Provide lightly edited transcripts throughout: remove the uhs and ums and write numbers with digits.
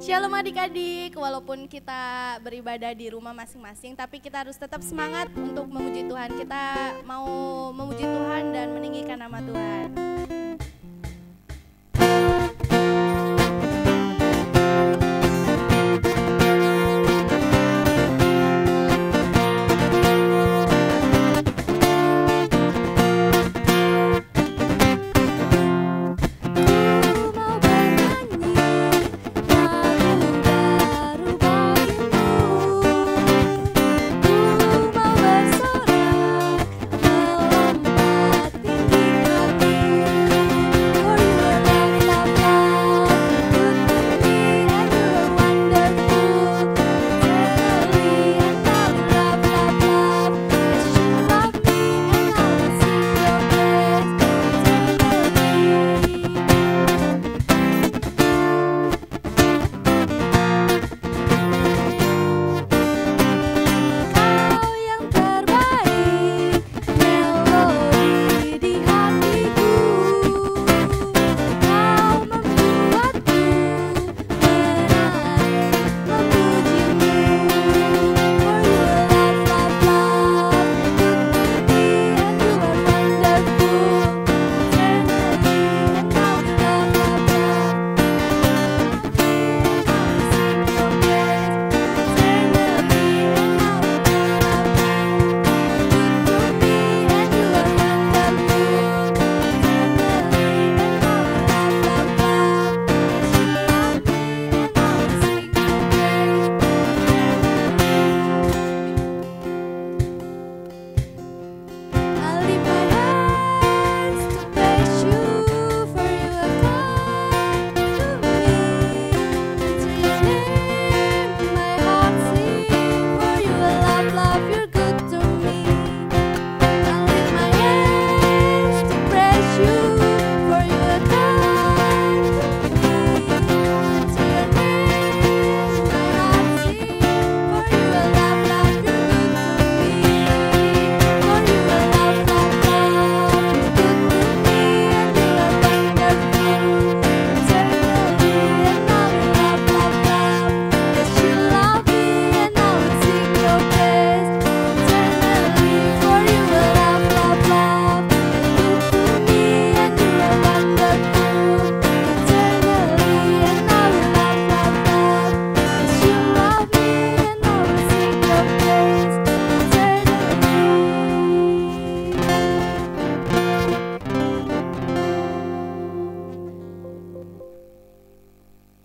Shalom adik-adik, walaupun kita beribadah di rumah masing-masing, tapi kita harus tetap semangat untuk memuji Tuhan. Kita mau memuji Tuhan dan meninggikan nama Tuhan.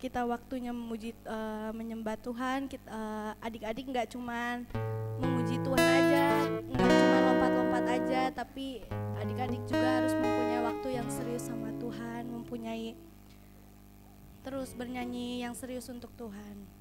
Kita waktunya menyembah Tuhan. Adik-adik nggak cuman memuji Tuhan aja, nggak cuma lompat-lompat aja, tapi adik-adik juga harus mempunyai waktu yang serius sama Tuhan, mempunyai terus bernyanyi yang serius untuk Tuhan.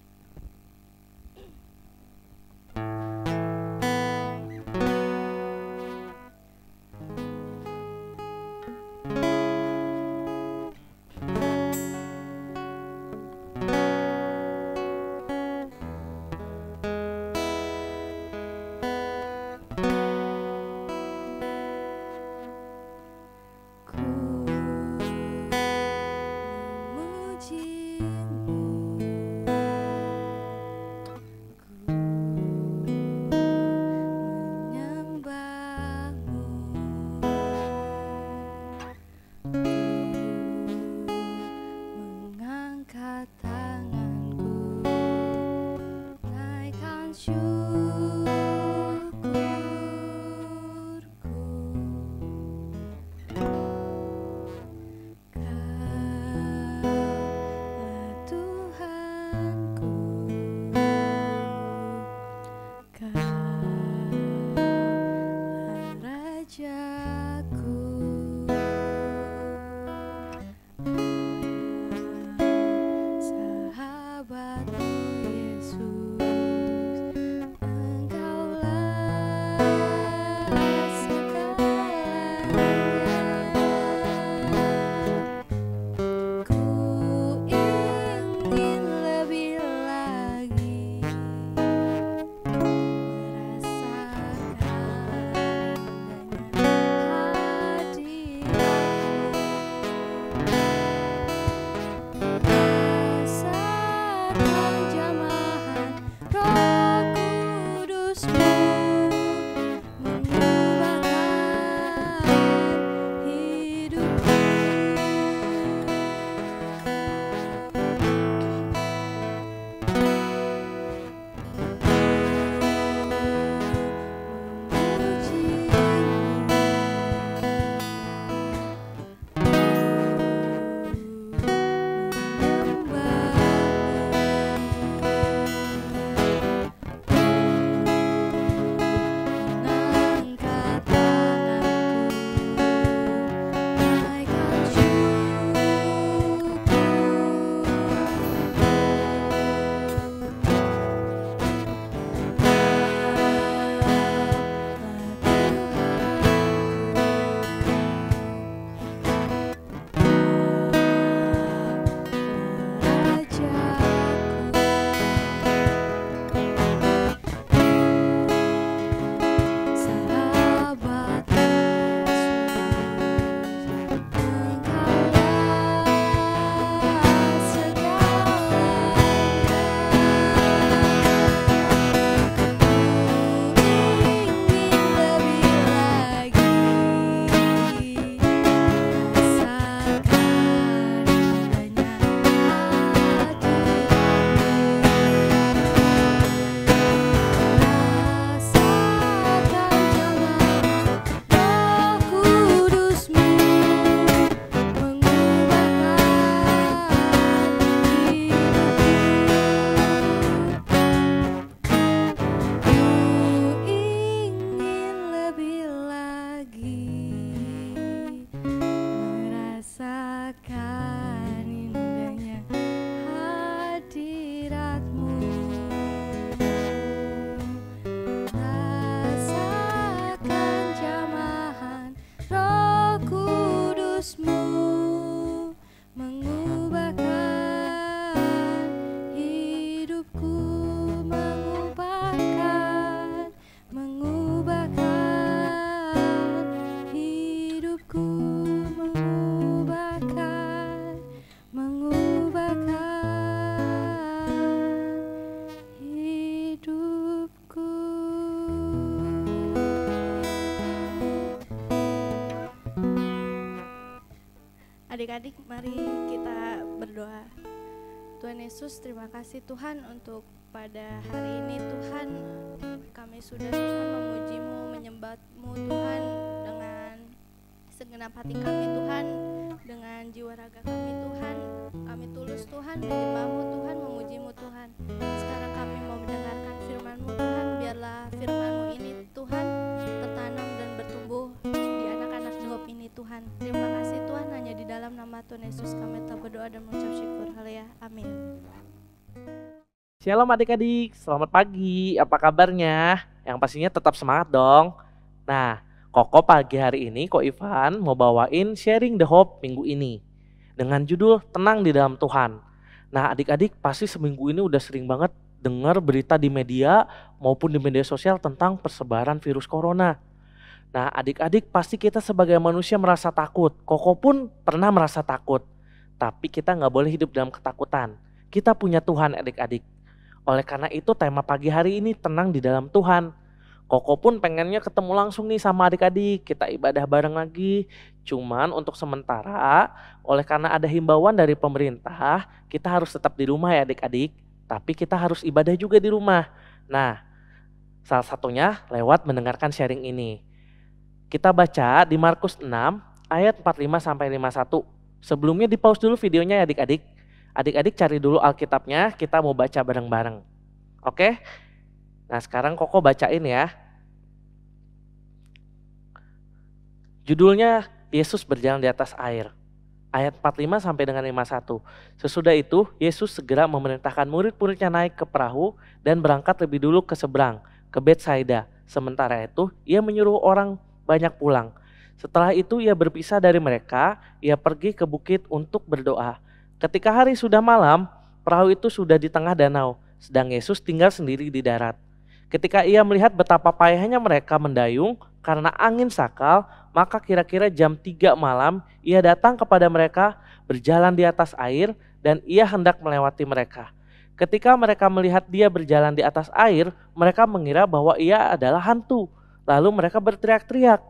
hadirat-Mu. Rasakan jamahan Roh Kudus-Mu mengubahkan hidupku, mengubahkan hidupku, mengubahkan hidupku. Adik-adik, mari kita berdoa. Tuhan Yesus, terima kasih Tuhan untuk pada hari ini. Tuhan, kami sudah memuji-Mu, menyembah-Mu Tuhan dengan segenap hati kami Tuhan, dengan jiwa raga kami Tuhan. Kami tulus Tuhan, menyembah-Mu Tuhan, memuji-Mu Tuhan. Sekarang kami mau mendengarkan firman-Mu Tuhan. Biarlah firman-Mu ini Tuhan tertanam dan bertumbuh di anak-anak di Hope ini Tuhan. Terima kasih Tuhan, hanya di dalam nama Tuhan Yesus kami telah berdoa dan mengucap syukur. Haleluya, amin. Shalom adik-adik, selamat pagi, apa kabarnya? Yang pastinya tetap semangat dong. Nah, Koko pagi hari ini, Ko Ivan mau bawain sharing the hope minggu ini dengan judul Tenang di Dalam Tuhan. Nah, adik-adik pasti seminggu ini udah sering banget dengar berita di media maupun di media sosial tentang persebaran virus corona. Nah, adik-adik pasti kita sebagai manusia merasa takut. Koko pun pernah merasa takut. Tapi kita nggak boleh hidup dalam ketakutan. Kita punya Tuhan adik-adik. Oleh karena itu tema pagi hari ini tenang di dalam Tuhan. Koko pun pengennya ketemu langsung nih sama adik-adik. Kita ibadah bareng lagi. Cuman untuk sementara, oleh karena ada himbauan dari pemerintah, kita harus tetap di rumah ya adik-adik. Tapi kita harus ibadah juga di rumah. Nah, salah satunya lewat mendengarkan sharing ini. Kita baca di Markus 6 ayat 45-51. Sebelumnya di pause dulu videonya ya adik-adik. Adik-adik cari dulu Alkitabnya, kita mau baca bareng-bareng. Oke? Nah sekarang Koko bacain ya. Judulnya Yesus berjalan di atas air. Ayat 45 sampai dengan 51. Sesudah itu Yesus segera memerintahkan murid-muridnya naik ke perahu dan berangkat lebih dulu ke seberang, ke Betsaida. Sementara itu ia menyuruh orang banyak pulang. Setelah itu ia berpisah dari mereka, ia pergi ke bukit untuk berdoa. Ketika hari sudah malam, perahu itu sudah di tengah danau, sedang Yesus tinggal sendiri di darat. Ketika ia melihat betapa payahnya mereka mendayung karena angin sakal, maka kira-kira jam 3 malam ia datang kepada mereka berjalan di atas air dan ia hendak melewati mereka. Ketika mereka melihat dia berjalan di atas air, mereka mengira bahwa ia adalah hantu. Lalu mereka berteriak-teriak,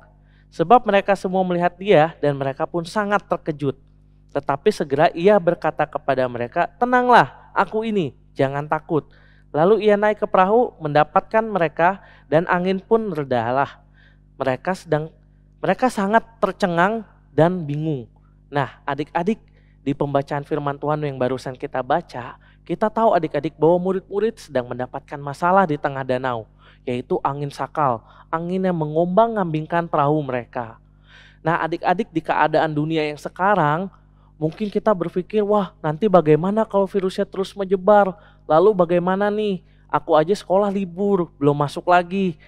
sebab mereka semua melihat dia dan mereka pun sangat terkejut. Tetapi segera ia berkata kepada mereka, "Tenanglah, aku ini, jangan takut." Lalu ia naik ke perahu, mendapatkan mereka dan angin pun redalah. Mereka sangat tercengang dan bingung. Nah, adik-adik, di pembacaan firman Tuhan yang barusan kita baca, kita tahu adik-adik bahwa murid-murid sedang mendapatkan masalah di tengah danau, yaitu angin sakal, angin yang mengombang-ambingkan perahu mereka. Nah, adik-adik di keadaan dunia yang sekarang, mungkin kita berpikir, wah nanti bagaimana kalau virusnya terus menyebar? Lalu bagaimana nih? Aku aja sekolah libur, belum masuk lagi.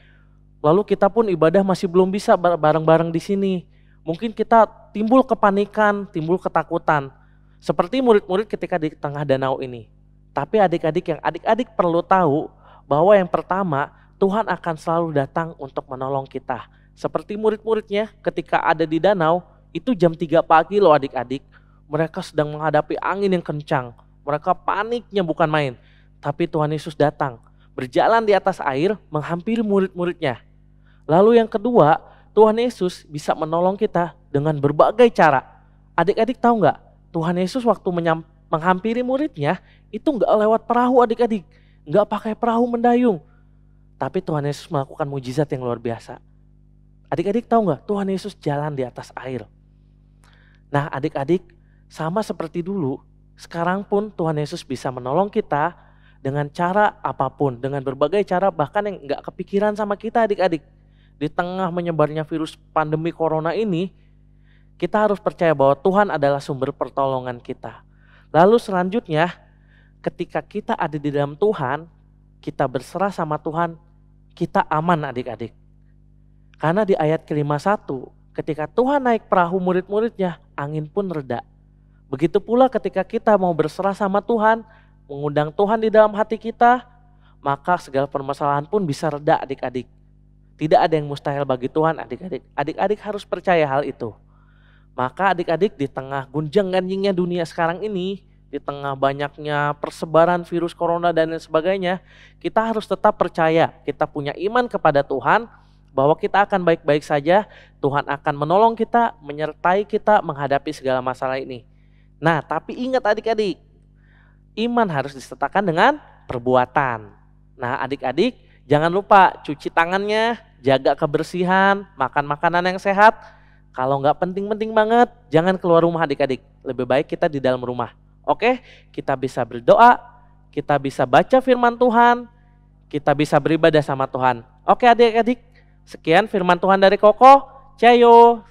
Lalu kita pun ibadah masih belum bisa bareng-bareng di sini. Mungkin kita timbul kepanikan, timbul ketakutan. Seperti murid-murid ketika di tengah danau ini. Tapi adik-adik yang adik-adik perlu tahu bahwa yang pertama, Tuhan akan selalu datang untuk menolong kita. Seperti murid-muridnya ketika ada di danau, itu jam 3 pagi loh adik-adik. Mereka sedang menghadapi angin yang kencang. Mereka paniknya bukan main. Tapi Tuhan Yesus datang, berjalan di atas air, menghampiri murid-muridnya. Lalu yang kedua, Tuhan Yesus bisa menolong kita dengan berbagai cara. Adik-adik tahu nggak? Tuhan Yesus waktu menghampiri muridnya, itu nggak lewat perahu adik-adik. Nggak pakai perahu mendayung. Tapi Tuhan Yesus melakukan mujizat yang luar biasa. Adik-adik tahu nggak? Tuhan Yesus jalan di atas air. Nah adik-adik, sama seperti dulu, sekarang pun Tuhan Yesus bisa menolong kita dengan cara apapun, dengan berbagai cara bahkan yang nggak kepikiran sama kita adik-adik. Di tengah menyebarnya virus pandemi corona ini, kita harus percaya bahwa Tuhan adalah sumber pertolongan kita. Lalu selanjutnya, ketika kita ada di dalam Tuhan, kita berserah sama Tuhan, kita aman adik-adik. Karena di ayat ke-51, ketika Tuhan naik perahu murid-muridnya, angin pun reda. Begitu pula ketika kita mau berserah sama Tuhan, mengundang Tuhan di dalam hati kita, maka segala permasalahan pun bisa reda adik-adik. Tidak ada yang mustahil bagi Tuhan adik-adik. Adik-adik harus percaya hal itu. Maka adik-adik di tengah gunjang-ganjingnya dunia sekarang ini, di tengah banyaknya persebaran virus corona dan lain sebagainya, kita harus tetap percaya, kita punya iman kepada Tuhan, bahwa kita akan baik-baik saja, Tuhan akan menolong kita, menyertai kita menghadapi segala masalah ini. Nah, tapi ingat adik-adik, iman harus disertakan dengan perbuatan. Nah, adik-adik jangan lupa cuci tangannya, jaga kebersihan, makan makanan yang sehat. Kalau nggak penting-penting banget, jangan keluar rumah adik-adik. Lebih baik kita di dalam rumah. Oke, kita bisa berdoa, kita bisa baca firman Tuhan, kita bisa beribadah sama Tuhan. Oke adik-adik, sekian firman Tuhan dari Koko. Cayo.